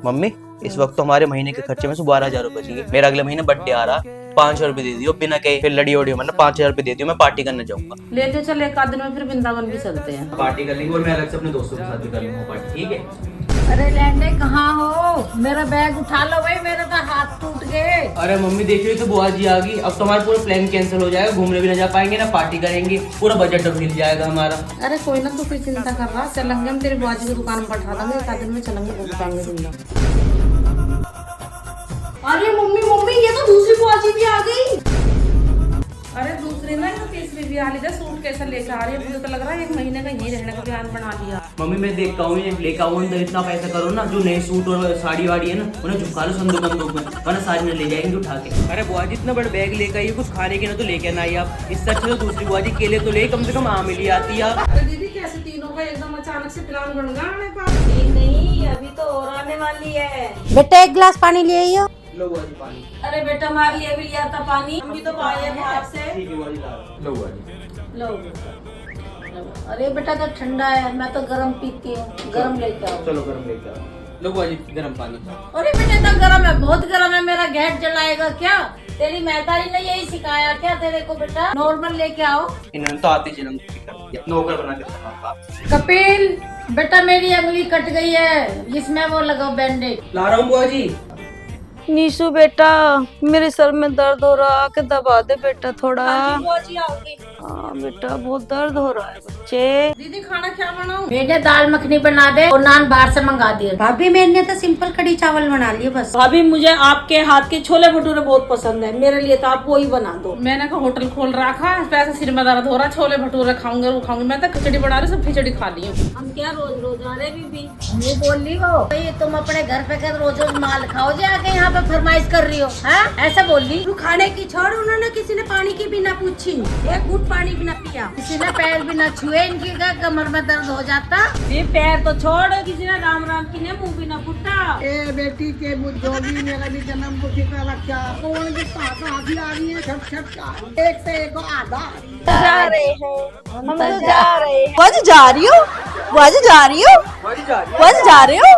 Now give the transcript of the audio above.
Mummy इस वक्त तो हमारे महीने के खर्चे में से 12,000 रुपए चाहिए। मेरा अगले महीने बर्थडे आ रहा, 500 रुपए दे दियो बिना कहे, फिर लड़ी ओडी मैंने 5,000 रुपए दे दियो, मैं पार्टी करने जाऊंगा। लेते चल एक आध दिन में फिर वृंदावन भी चलते हैं। पार्टी कर लेंगे और मैं अलग से अपने दोस्तों के साथ भी कर लूंगा पार्टी, ठीक है? अरे लैंडे कहाँ हो, मेरा बैग उठा लो भाई, मेरा तो हाथ टूट गए। अरे मम्मी देख रही हो तो बुआ जी आ गई, अब तो हमारा पूरा प्लान कैंसिल हो जाएगा, घूमने भी ना जा पाएंगे ना पार्टी करेंगे, पूरा बजट अब हिल जाएगा हमारा। अरे कोई ना, तू फिर चिंता कर रहा, चलेंगे हम तेरी बुआ जी की दुकान पर बैठा देंगे, एक आध दिन में चलेंगे घूम पाएंगे जिंदा। अरे मम्मी मम्मी ये तो दूसरी बुआ जी भी आ गई। अरे दूसरी ना, ये तीसरी भी आ ली। सूट कैसे लेकर आ रही है, मुझे तो लग रहा है एक महीने का यही रहने का प्लान बना लिया। मम्मी मैं देखता हूँ लेकर आऊँ तो इतना पैसा करो ना, जो नए सूट और साड़ी वाड़ी है ना उन्हें झुका लो संदूक बंदूक में, वरना सारी में ले जाएंगे उठा के। अरे बुआ जी इतना बड़ा बैग लेकर आइए, कुछ खाने के ना तो लेके ना आइए आप, इससे अच्छा तो दूसरी बुआ जी केले तो ले, कम से कम आम ले आती है। अरे दीदी कैसे तीनों का एकदम अचानक से प्लान बन गया? नहीं अभी तो और आने वाली है। बेटा एक गिलास पानी ले आइयो। लो बुआ जी पानी। अरे बेटा हमारे लिए भी लिया था पानी, हम भी तो आए हैं बाहर से। ठीक है बुआ जी ला रहा हूं। लो बुआ जी। लो अरे बेटा तो ठंडा है, मैं तो गरम पीती हूँ, गरम लेके आओ। चलो गरम लेके आओ। लो बुआ जी गरम पानी। अरे बेटा तो गरम है, बहुत गरम है, मेरा गैस जलाएगा क्या? तेरी महतारी ने यही सिखाया क्या तेरे को? बेटा नॉर्मल लेके आओ। इन्होंने तो आते जन्म कर दिया, नौकर बना के रखा। कपिल बेटा मेरी अंगुली कट गई है, इसमें वो लगाओ बैंडेज। ला रहा हूँ बुआ जी। नीशु बेटा मेरे सर में दर्द हो रहा, आके दबा दे बेटा थोड़ा। हाँ बेटा बहुत दर्द हो रहा है बच्चे। दीदी खाना क्या बनाऊं? बेटे दाल मखनी बना दे और नान बाहर से मंगा दिए। भाभी मैंने तो सिंपल कड़ी चावल बना लिए बस। भाभी मुझे आपके हाथ के छोले भटूरे बहुत पसंद है, मेरे लिए तो आप वो ही बना दो। मैंने कहा होटल खोल रखा है, पैसे सिर में दर्द हो रहा, छोले भटूरे खाऊंगे वो खाऊंगी। मैं तो खिचड़ी बना रही, सब खिचड़ी खा ली हूँ। हम क्या रोज रोज आ रहे बीबी? ये बोल रही हो भाई तुम अपने घर पे कर रोज रोज माल खाओ, जाके यहाँ पे फरमाइश कर रही हो है? ऐसा बोल रही तू? खाने की छोड़, उन्होंने किसी ने पानी की भी ना पूछी, एक घूंट पानी भी ना पिया, किसी ने पैर भी ना छुए, इनकी का कमर में दर्द हो जाता। ये पैर तो छोड़, किसी ने राम राम की ने मुंह भी ना फुटा। ए बेटी के जो भी मेरा भी जन्म को ठिका रखा, कौन के साथ आधी आ रही है, छट छट का एक से एक आधा जा रहे हैं हम तो जा रहे हैं। जा रही हो? जा रही हो? जा रहे हो?